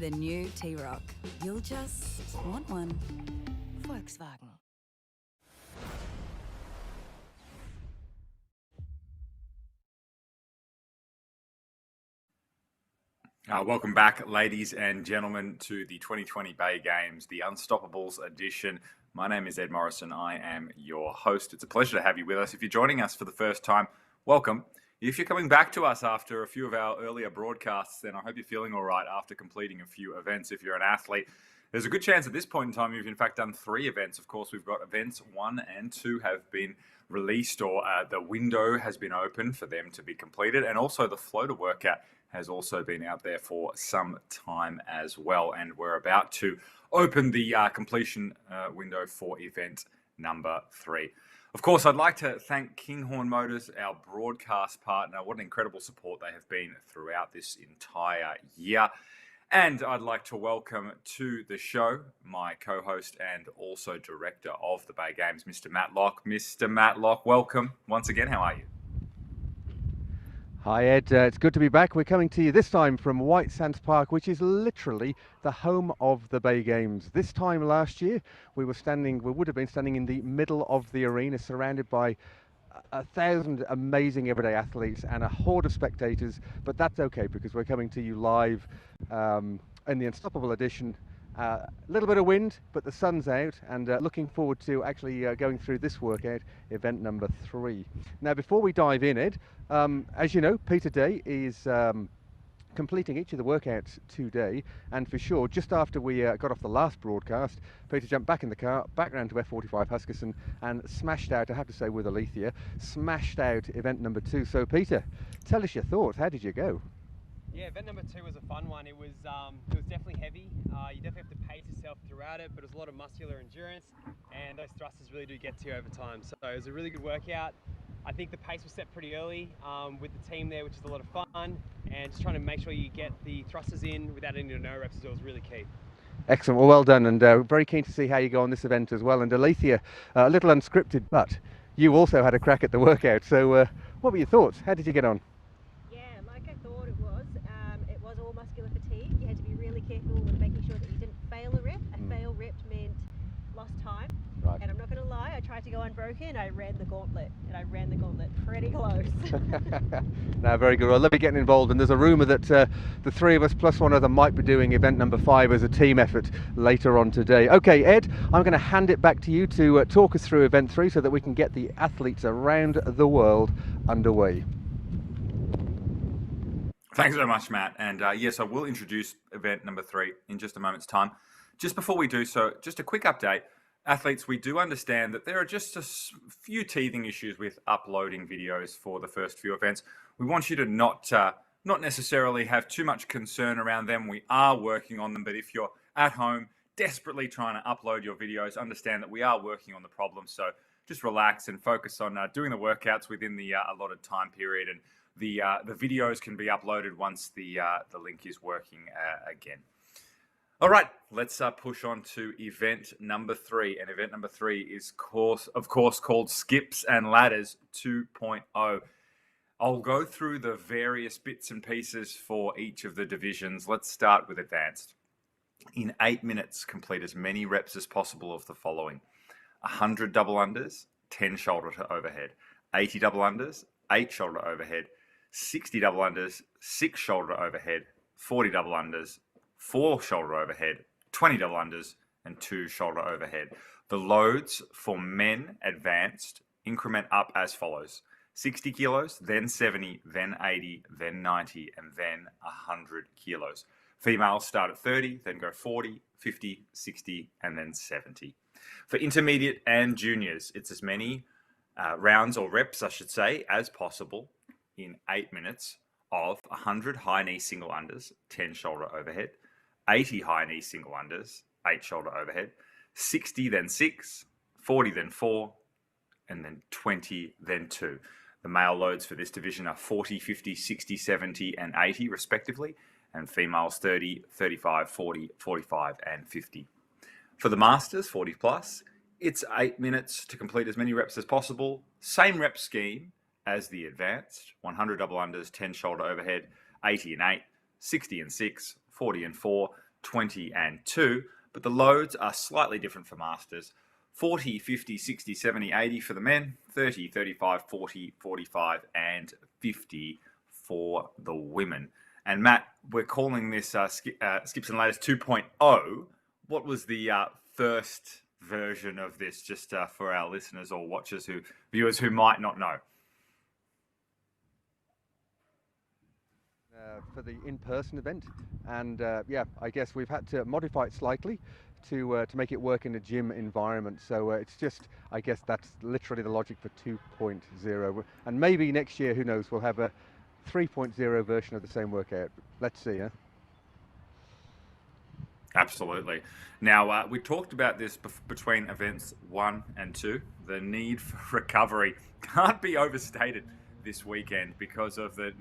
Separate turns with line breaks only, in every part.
the new T-Roc. You'll just want one. Volkswagen.
Welcome back, ladies and gentlemen, to the 2020 Bay Games, the Unstoppables edition. My name is Ed Morrison. I am your host. It's a pleasure to have you with us. If you're joining us for the first time, welcome. If you're coming back to us after a few of our earlier broadcasts, then I hope you're feeling all right after completing a few events. If you're an athlete, there's a good chance at this point in time you've in fact done 3 events. Of course, we've got events 1 and 2 have been released, or the window has been open for them to be completed, and also the floater workout has also been out there for some time as well, and we're about to open the completion window for event number 3. Of course, I'd like to thank Kinghorn Motors, our broadcast partner. What an incredible support they have been throughout this entire year. And I'd like to welcome to the show my co-host and also director of the Bay Games, Mr. Matt Locke. Mr. Matt Locke, welcome once again. How are you?
Hi Ed, it's good to be back. We're coming to you this time from White Sands Park, which is literally the home of the Bay Games. This time last year, we would have been standing in the middle of the arena, surrounded by 1,000 amazing everyday athletes and a horde of spectators, but that's okay because we're coming to you live in the Unstoppable edition. A little bit of wind, but the sun's out, and looking forward to actually going through this workout, event number 3. Now, before we dive in, Ed, as you know, Peter Day is completing each of the workouts today, and for sure, just after we got off the last broadcast, Peter jumped back in the car, back round to F45 Huskisson, and smashed out, I have to say with Alethea, smashed out event number 2. So Peter, tell us your thoughts. How did you go?
Yeah, event number 2 was a fun one. It was definitely heavy. You definitely have to pace yourself throughout it, but it was a lot of muscular endurance, and those thrusters really do get to you over time. So it was a really good workout. I think the pace was set pretty early with the team there, which is a lot of fun, and just trying to make sure you get the thrusters in without any no reps was really key.
Excellent, well done, and very keen to see how you go on this event as well. And Alethea, a little unscripted, but you also had a crack at the workout. So what were your thoughts? How did you get on?
Muscular fatigue. You had to be really careful with making sure that you didn't fail a rep. A fail rep meant lost time.
Right.
And I'm not going to lie, I tried to go unbroken. I ran the gauntlet, and I ran the gauntlet pretty close.
No, very good. Well, let me get involved. And there's a rumour that the 3 of us plus one other might be doing event number 5 as a team effort later on today. Okay, Ed, I'm going to hand it back to you to talk us through event 3 so that we can get the athletes around the world underway.
Thanks very much, Matt. And yes, I will introduce event number 3 in just a moment's time. Just before we do so, just a quick update. Athletes, we do understand that there are just a few teething issues with uploading videos for the first few events. We want you to not necessarily have too much concern around them. We are working on them, but if you're at home desperately trying to upload your videos, understand that we are working on the problem. So just relax and focus on doing the workouts within the allotted time period, and the videos can be uploaded once the link is working again. All right, let's push on to event number 3. And event number 3 is, of course, called Skips and Ladders 2.0. I'll go through the various bits and pieces for each of the divisions. Let's start with advanced. In 8 minutes, complete as many reps as possible of the following: 100 double unders, 10 shoulder to overhead; 80 double unders, 8 shoulder to overhead; 60 double unders, 6 shoulder overhead; 40 double unders, 4 shoulder overhead; 20 double unders, and 2 shoulder overhead. The loads for men advanced increment up as follows: 60 kilos, then 70, then 80, then 90, and then 100 kilos. Females start at 30, then go 40, 50, 60, and then 70. For intermediate and juniors, it's as many rounds or reps, I should say, as possible in 8 minutes of 100 high knee single unders, 10 shoulder overhead; 80 high knee single unders, 8 shoulder overhead; 60 then 6, 40 then 4, and then 20 then 2. The male loads for this division are 40, 50, 60, 70, and 80 respectively, and females 30, 35, 40, 45, and 50. For the masters, 40 plus, it's 8 minutes to complete as many reps as possible. Same rep scheme as the advanced: 100 double unders, 10 shoulder overhead, 80 and 8, 60 and 6, 40 and 4, 20 and 2, but the loads are slightly different for masters. 40, 50, 60, 70, 80 for the men, 30, 35, 40, 45, and 50 for the women. And Matt, we're calling this Skips and Ladders 2.0. What was the first version of this, just for our listeners or viewers who might not know?
For the in-person event, and yeah, I guess we've had to modify it slightly to make it work in a gym environment. So it's just, I guess that's literally the logic for 2.0, and maybe next year, who knows, we'll have a 3.0 version of the same workout. Let's see, huh?
Absolutely. Now, we talked about this between events 1 and 2. The need for recovery can't be overstated this weekend because of the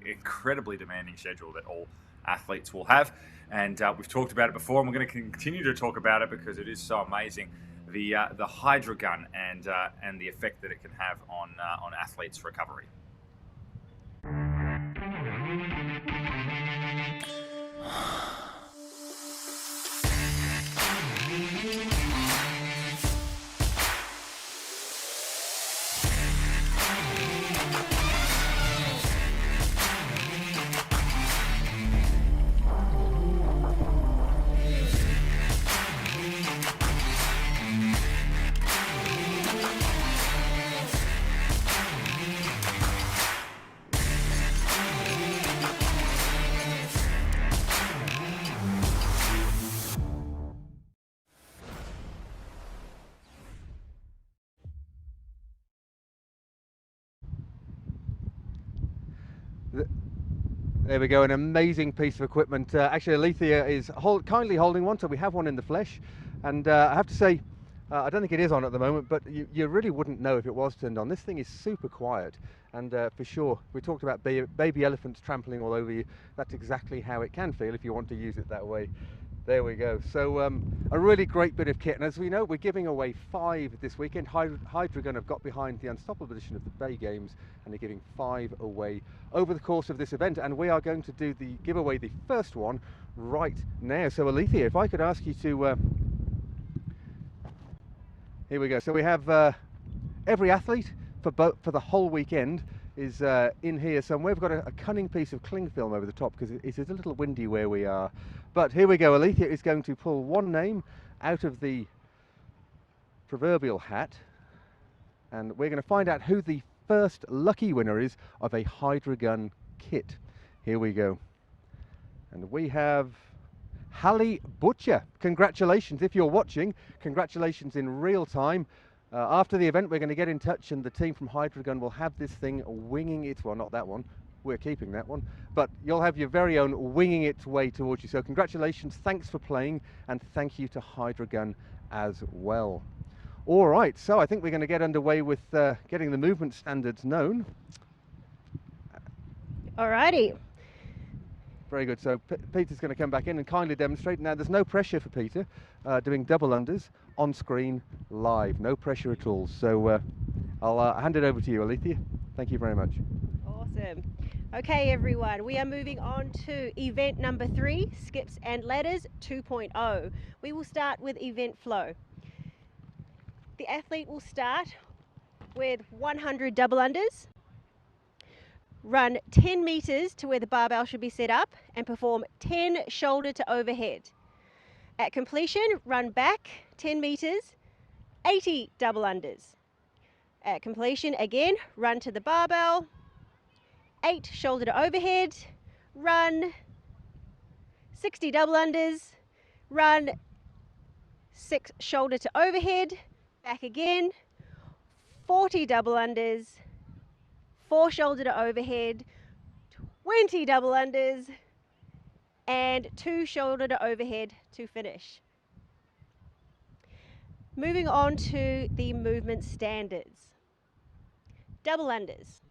incredibly demanding schedule that all athletes will have. And we've talked about it before, and we're going to continue to talk about it because it is so amazing. The Hydra gun and the effect that it can have on athletes' recovery.
There we go, an amazing piece of equipment. Actually, Alethea is kindly holding one, so we have one in the flesh. And I have to say, I don't think it is on at the moment, but you really wouldn't know if it was turned on. This thing is super quiet, and for sure, we talked about baby elephants trampling all over you. That's exactly how it can feel if you want to use it that way. There we go. So a really great bit of kit, and as we know, we're giving away 5 this weekend. Hydrogun have got behind the Unstoppable edition of the Bay Games, and they're giving 5 away over the course of this event, and we are going to give away the first one right now. So Alethea, if I could ask you to here we go. So we have every athlete for the whole weekend is in here somewhere. We've got a cunning piece of cling film over the top because it is a little windy where we are. But here we go. Alethea is going to pull one name out of the proverbial hat, and we're going to find out who the first lucky winner is of a Hydra gun kit. Here we go. And we have Hallie Butcher. Congratulations. If you're watching, congratulations in real time. After the event, we're going to get in touch, and the team from Hydra gun will have this thing winging its, well, not that one, we're keeping that one, but you'll have your very own winging its way towards you. So congratulations, thanks for playing, and thank you to Hydra gun as well. All right, so I think we're going to get underway with getting the movement standards known.
Alrighty.
Very good. So Peter's going to come back in and kindly demonstrate. Now, there's no pressure for Peter doing double unders on screen live. No pressure at all. So I'll hand it over to you, Alethea. Thank you very much.
Awesome. Okay, everyone, we are moving on to event number 3, Skips and Ladders 2.0. We will start with event flow. The athlete will start with 100 double unders, run 10 meters to where the barbell should be set up, and perform 10 shoulder to overhead. At completion, run back 10 meters, 80 double unders. At completion, again, run to the barbell, 8 shoulder to overhead, run 60 double unders, run 6 shoulder to overhead, back again, 40 double unders, 4 shoulder to overhead, 20 double unders, and 2 shoulder to overhead to finish. Moving on to the movement standards. Double unders.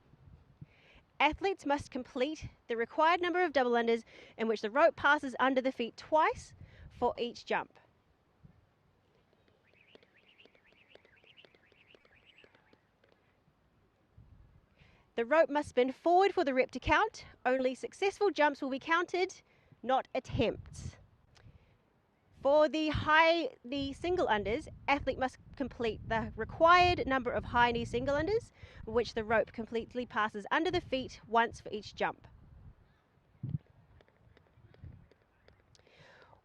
Athletes must complete the required number of double unders in which the rope passes under the feet twice for each jump. The rope must spin forward for the rep to count. Only successful jumps will be counted, not attempts. For the single unders, athlete must complete the required number of high knee single unders, which the rope completely passes under the feet once for each jump.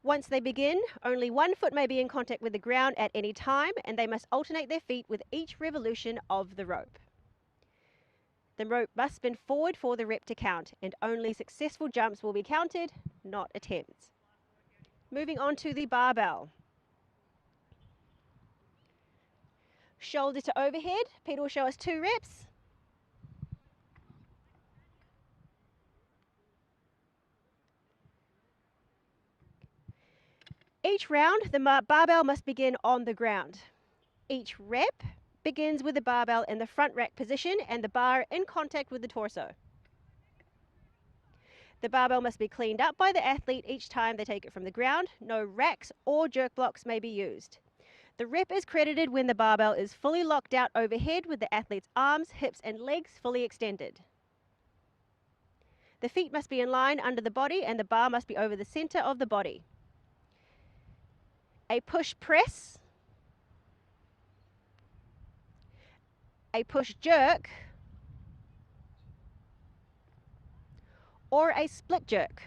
Once they begin, only one foot may be in contact with the ground at any time, and they must alternate their feet with each revolution of the rope. The rope must spin forward for the rep to count, and only successful jumps will be counted, not attempts. Moving on to the barbell. Shoulder to overhead. Peter will show us 2 reps. Each round, the barbell must begin on the ground. Each rep begins with the barbell in the front rack position and the bar in contact with the torso. The barbell must be cleaned up by the athlete each time they take it from the ground. No racks or jerk blocks may be used. The rep is credited when the barbell is fully locked out overhead with the athlete's arms, hips and legs fully extended. The feet must be in line under the body and the bar must be over the center of the body. A push press, a push jerk, or a split jerk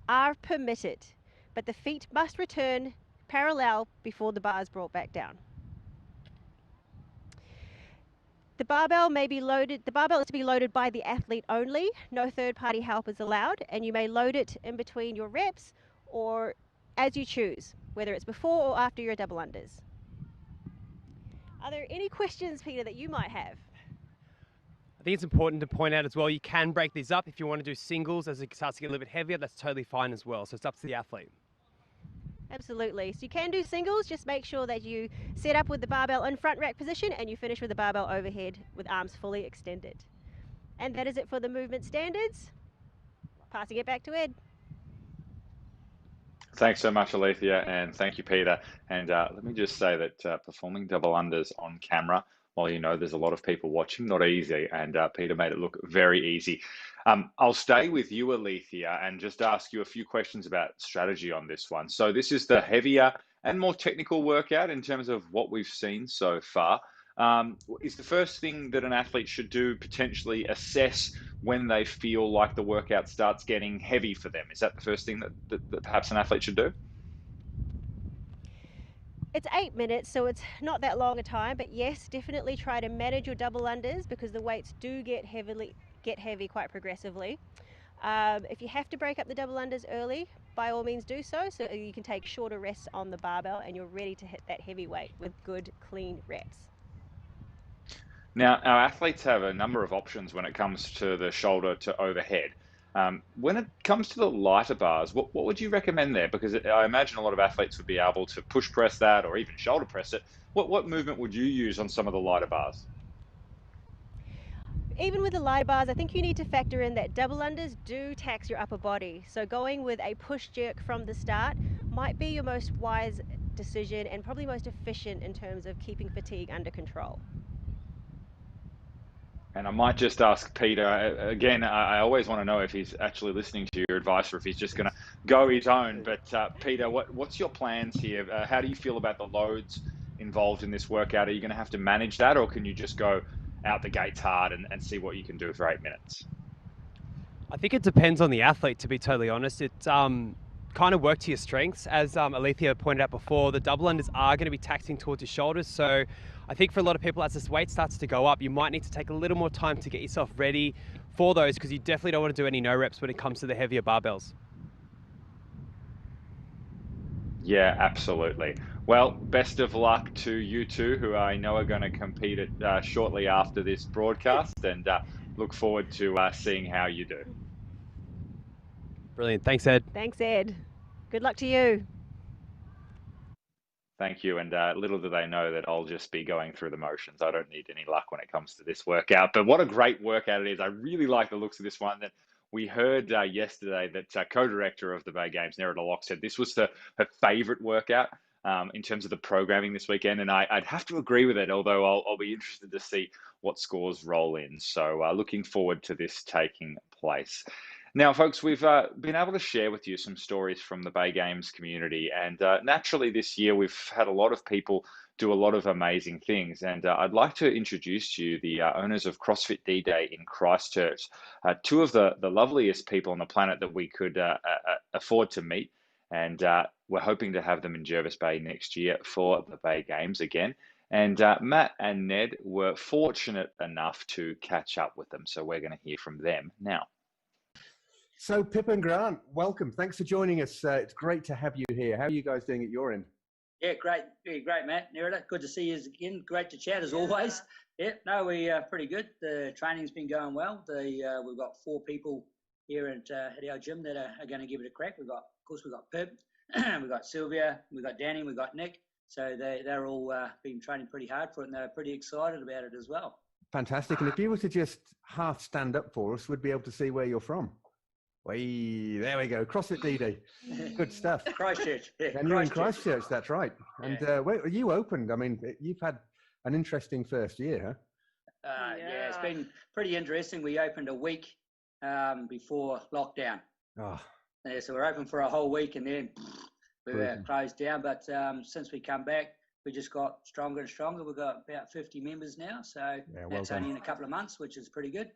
are permitted, but the feet must return parallel before the bar is brought back down. The barbell is to be loaded by the athlete only. No third-party help is allowed, and you may load it in between your reps or as you choose, whether it's before or after your double unders. Are there any questions, Peter, that you might have?
I think it's important to point out as well, you can break these up if you want to do singles as it starts to get a little bit heavier. That's totally fine as well. So it's up to the athlete.
Absolutely. So you can do singles, just make sure that you set up with the barbell in front rack position and you finish with the barbell overhead with arms fully extended. And that is it for the movement standards. Passing it back to Ed.
Thanks so much, Alethea, and thank you, Peter. And let me just say that performing double unders on camera, while you know there's a lot of people watching, not easy, and Peter made it look very easy. I'll stay with you, Alethea, and just ask you a few questions about strategy on this one. So this is the heavier and more technical workout in terms of what we've seen so far. Is the first thing that an athlete should do potentially assess when they feel like the workout starts getting heavy for them? Is that the first thing that perhaps an athlete should do?
It's 8 minutes, so it's not that long a time, but yes, definitely try to manage your double unders because the weights do get heavy quite progressively. If you have to break up the double unders early, by all means do so you can take shorter rests on the barbell and you're ready to hit that heavy weight with good, clean reps.
Now, our athletes have a number of options when it comes to the shoulder to overhead. When it comes to the lighter bars, what would you recommend there? Because I imagine a lot of athletes would be able to push press that or even shoulder press it. What movement would you use on some of the lighter bars?
Even with the lighter bars, I think you need to factor in that double unders do tax your upper body. So going with a push jerk from the start might be your most wise decision and probably most efficient in terms of keeping fatigue under control.
And I might just ask Peter, again, I always want to know if he's actually listening to your advice or if he's just going to go his own. But Peter, what's your plans here? How do you feel about the loads involved in this workout? Are you going to have to manage that, or can you just go out the gates hard and see what you can do for 8 minutes?
I think it depends on the athlete, to be totally honest. It's kind of work to your strengths. As Alethea pointed out before, the double unders are going to be taxing towards your shoulders. So I think for a lot of people, as this weight starts to go up, you might need to take a little more time to get yourself ready for those, because you definitely don't want to do any no reps when it comes to the heavier barbells.
Yeah, absolutely. Well, best of luck to you two, who I know are going to compete shortly after this broadcast, and look forward to seeing how you do.
Brilliant. Thanks, Ed.
Thanks, Ed. Good luck to you.
Thank you. And little do they know that I'll just be going through the motions. I don't need any luck when it comes to this workout. But what a great workout it is. I really like the looks of this one. That we heard yesterday that co-director of the Bay Games, Nerida Locke, said this was her favourite workout in terms of the programming this weekend. And I'd have to agree with it, although I'll be interested to see what scores roll in. So looking forward to this taking place. Now, folks, we've been able to share with you some stories from the Bay Games community. And naturally, this year, we've had a lot of people do a lot of amazing things. And I'd like to introduce to you the owners of CrossFit D-Day in Christchurch, two of the loveliest people on the planet that we could afford to meet. And we're hoping to have them in Jervis Bay next year for the Bay Games again. And Matt and Ned were fortunate enough to catch up with them. So we're going to hear from them now.
So Pip and Grant, welcome. Thanks for joining us. It's great to have you here. How are you guys doing at your end?
Yeah, great. Yeah, great, Matt. Nerida, good to see you again. Great to chat as always. Yeah, no, we are pretty good. The training's been going well. We've got 4 people here at our gym that are going to give it a crack. Of course, we've got Pip, we've got Sylvia, we've got Danny, we've got Nick. So they're all been training pretty hard for it, and they're pretty excited about it as well.
Fantastic. And if you were to just half stand up for us, we'd be able to see where you're from. There we go. CrossFit D-Day. Good stuff.
Christchurch. Yeah,
and you're in Christchurch, that's right. And where you opened, I mean, you've had an interesting first year, huh?
Yeah, it's been pretty interesting. We opened a week before lockdown.
Oh.
Yeah, so we're open for a whole week, and then we were closed down. But since we come back, we just got stronger and stronger. We've got about 50 members now, so that's only in a couple of months, which is pretty good.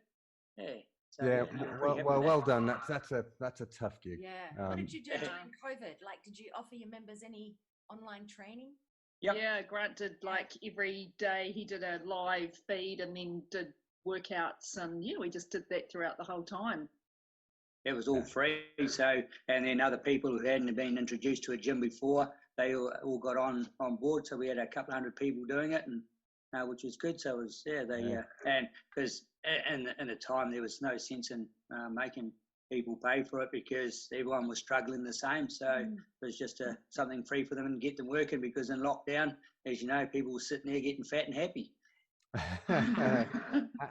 Yeah. So,
well done. That's a tough gig.
Yeah. What did you do during COVID? Like, did you offer your members any online training?
Yep.
Yeah, Grant did like every day. He did a live feed and then did workouts, and we just did that throughout the whole time.
It was all free. So, and then other people who hadn't been introduced to a gym before, they all got on board. So we had a couple hundred people doing it, and which was good. So it was and because in the time there was no sense in making people pay for it because everyone was struggling the same. So it was just something free for them and get them working, because in lockdown, as you know, people were sitting there getting fat and happy.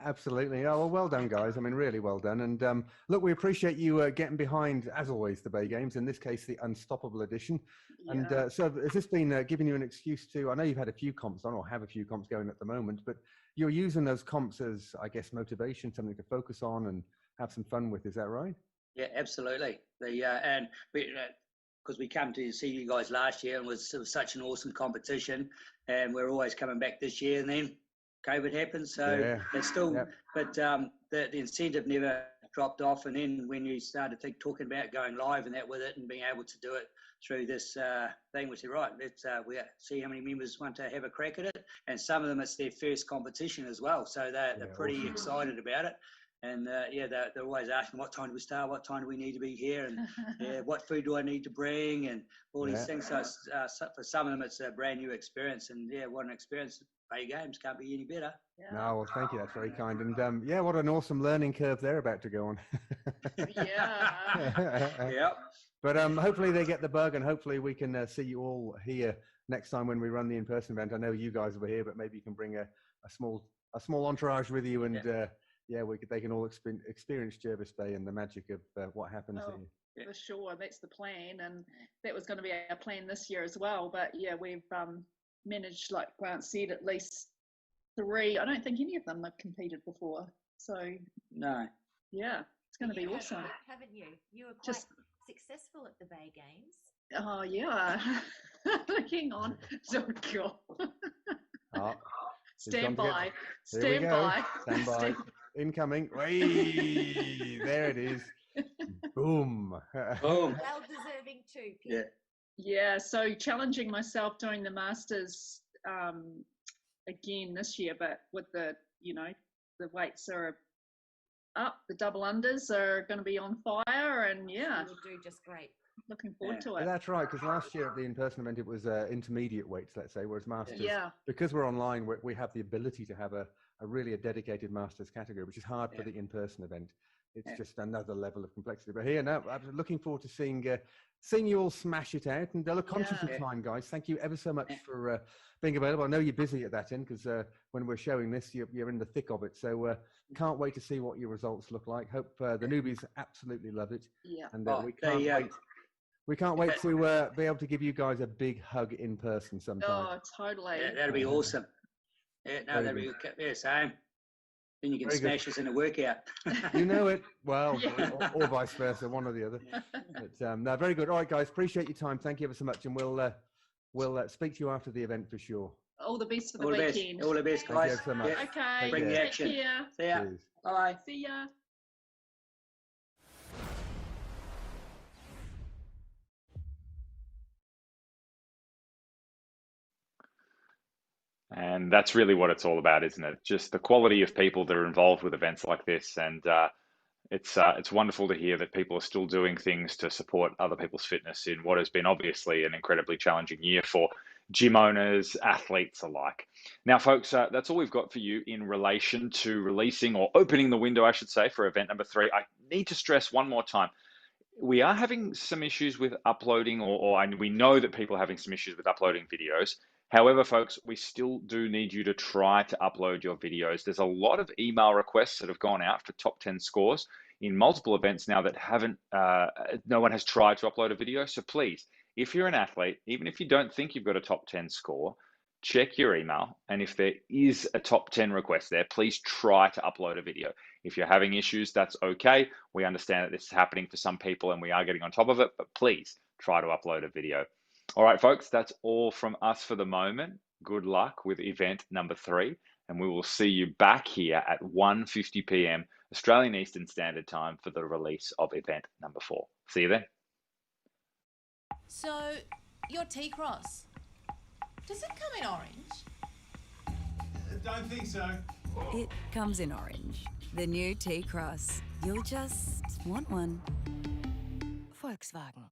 Absolutely. Oh, well done, guys. I mean, really well done. And look, we appreciate you getting behind, as always, the Bay Games, in this case, the Unstoppable Edition.
Yeah.
And so has this been giving you an excuse to, I know you've had a few comps on, or have a few comps going at the moment, but you're using those comps as, I guess, motivation, something to focus on and have some fun with. Is that right?
Yeah, absolutely. And because we come to see you guys last year, and it was such an awesome competition, and we're always coming back this year, and then COVID happened, so it's still, but the incentive never dropped off. And then when you started talking about going live and that with it, and being able to do it through this thing, we said, right, let's we see how many members want to have a crack at it. And some of them, it's their first competition as well, so they're pretty excited about it. And they're always asking, what time do we start? What time do we need to be here? And what food do I need to bring? And all these things. So for some of them, it's a brand new experience. And what an experience. Bay Games can't be any better.
No, well, thank you. That's very kind. And what an awesome learning curve they're about to go on.
Yep.
But hopefully they get the bug, and hopefully we can see you all here next time when we run the in-person event. I know you guys will be here, but maybe you can bring a small entourage with you, and they can all experience Jervis Bay and the magic of what happens here.
For sure, that's the plan, and that was going to be our plan this year as well. But we've managed, like Grant said, at least 3. I don't think any of them have competed before. So
no.
Yeah, it's going to be awesome.
Haven't you? You were quite successful at the Bay Games.
Oh yeah. Hang on. Oh God. Stand by. Stand by.
Stand by. Incoming. Whee! There it is. Boom.
Boom.
Well deserving too, Pete.
Yeah, so challenging myself doing the Masters again this year, but with the the weights are up, the double unders are going to be on fire, and
You'll do just great.
Looking forward to it.
That's right, because last year at the in-person event, it was intermediate weights, let's say, whereas Masters, because we're online, we have the ability to have a really dedicated Masters category, which is hard for the in-person event. It's just another level of complexity. But here, now, I'm looking forward to seeing you all smash it out. And look, conscious of time, guys, thank you ever so much for being available. I know you're busy at that end, because when we're showing this, you're in the thick of it. So can't wait to see what your results look like. Hope the newbies absolutely love it.
Yeah.
And we can't wait to be able to give you guys a big hug in person sometime.
Oh, totally.
Yeah, that'll be awesome. Yeah, no, that'll be good. Yeah, same. Then you can
Very good.
smash us in a workout.
You know it. Well,
Yeah.
or vice versa, one or the other. But no, very good. All right, guys, appreciate your time. Thank you ever so much, and we'll speak to you after the event for sure.
All the best for the
All the best.
weekend.
All the best,
Thank you
guys.
ever so much.
Yeah.
Okay.
Bring the
Take
action.
care.
See ya.
Cheers.
Bye.
See ya.
And that's really what it's all about, isn't it? Just the quality of people that are involved with events like this. And it's wonderful to hear that people are still doing things to support other people's fitness in what has been obviously an incredibly challenging year for gym owners, athletes alike. Now, folks, that's all we've got for you in relation to releasing or opening the window, I should say, for event number 3. I need to stress one more time. We are having some issues with uploading, and we know that people are having some issues with uploading videos. However, folks, we still do need you to try to upload your videos. There's a lot of email requests that have gone out for top 10 scores in multiple events now that no one has tried to upload a video. So please, if you're an athlete, even if you don't think you've got a top 10 score, check your email. And if there is a top 10 request there, please try to upload a video. If you're having issues, that's okay. We understand that this is happening for some people and we are getting on top of it, but please try to upload a video. All right, folks, that's all from us for the moment. Good luck with event number 3, and we will see you back here at 1:50 p.m. Australian Eastern Standard Time for the release of event number 4. See you then.
So, your T-Cross, does it come in orange?
Don't think so.
It comes in orange. The new T-Cross. You'll just want one. Volkswagen.